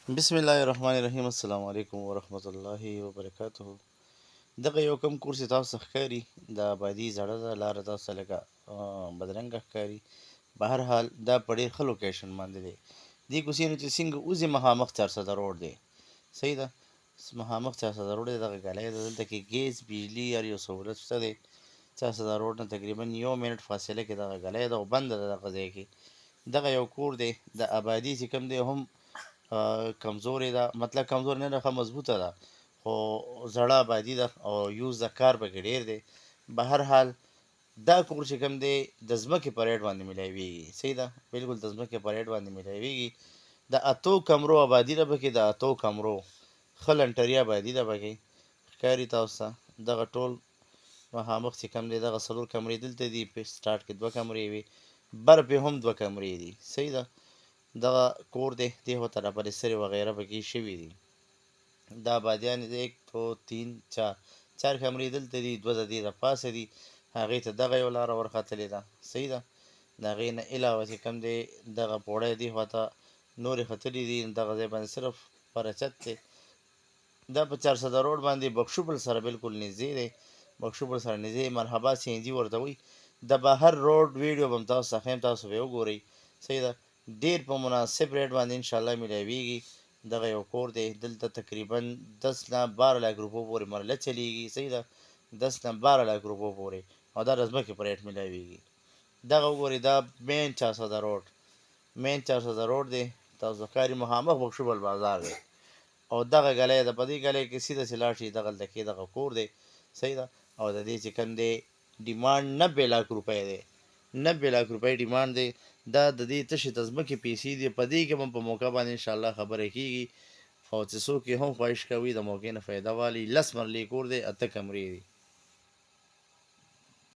بسم الله الرحمن الرحیم. السلام علیکم ورحمت الله وبرکاته. دغه یو کم کورس چې تاسو ته ښکاري د آبادي زړه ده، لاره تاسو ته لکه بدرنګه ښکاري. به هر حال دا په ډېر ښه لوکیشن باندې دی. دې کوڅې نه چې څنګه وځې مخامخ 400 روډ دی. صحیح ده. مخامخ 400 روډ دی. دغه ګلی ده، دلته کې ګیس بجلي هر یو سهولت شته دی. 400 روډ نه تقریبا 1 منټ فاصله کې دغه ګلی ده او بنده ده دغه ځای کې. دغه یو کور دی د آبادي چې کوم دی هم کمزورې ده، مطلب کمزورې نه ده، ښه مضبوطه ده، خو زړه آبادي ده او یوز د کار پکې ډېر دی. به هر حال دا کور چې کوم دی د ځمکې په ریټ باندې میلاویږي. صحیح ده، بالکل د ځمکې په ریټ باندې میلاویږي. د اتو کمرو آبادي ده پکې، د اتو کمرو ښه لنټري آبادي ده پکې. ښکاري تاسو ته دغه ټول مخامخ چې کوم دی دغه 4 کمرې دلته دي. په سټارټ کې 2 کمرې وي، بر پې هم 2 کمرې دي. صحیح ده. دغه کور دی، دې خواته راپرېسترې وغیره پکې شوي دي. دا آبادیان دي 1 2 3 4 4 کمرې دلته دي، 2 د دې د پاسه دي. هغې ته دغه یو لاره ورختلې ده. صحیح ده. د هغې نه علاوه چې کوم دی دغه پوړی دې خواته نورې ختلي دي. دغه ځای باندې صرف پرچت دی. دا په 400 روډ باندې بخشوبل سره بالکل نږدې دی. بخشوبل سره نږدې مرحبا سی ان جي ورته وایي. د بهر روډ ویډیو به هم تاسو ته ښیم، تاسو به یې وګورئ. صحیح ده. ډېر په مناسب ریټ باندې انشاءالله میلاویږي. دغه یو کور دی، دلته تقریبا 10 نه 12 لاک روپو پورې مرله چلیږي. صحیح ده. 10 نه 12 لاک روپو پورې، او دا د ځمکې په ریټ میلاویږي. دغه وګورئ، دا مین 400 روډ، مین 400 روډ دی. تاسو ښکاري مخامخ بخشوبل بازار دی. او دغه ګلی ده، په دې ګلی کې سیده چې لاړ شي دغلته کې دغه کور دی. صحیح ده. او د دې چې کوم دی ډیمانډ 90 لاک روپۍ دی. 90 لاک روپۍ ډیمانډ دی. دا د دې تشې د ځمکې پیسې دي. په دې کې به په موقع باندې انشاءالله خبرې کېږي. او چې څوک یې هم خواهش کوي د موقع نه فایده والي. 10 مرلې کور دی، 8 کمرې دي.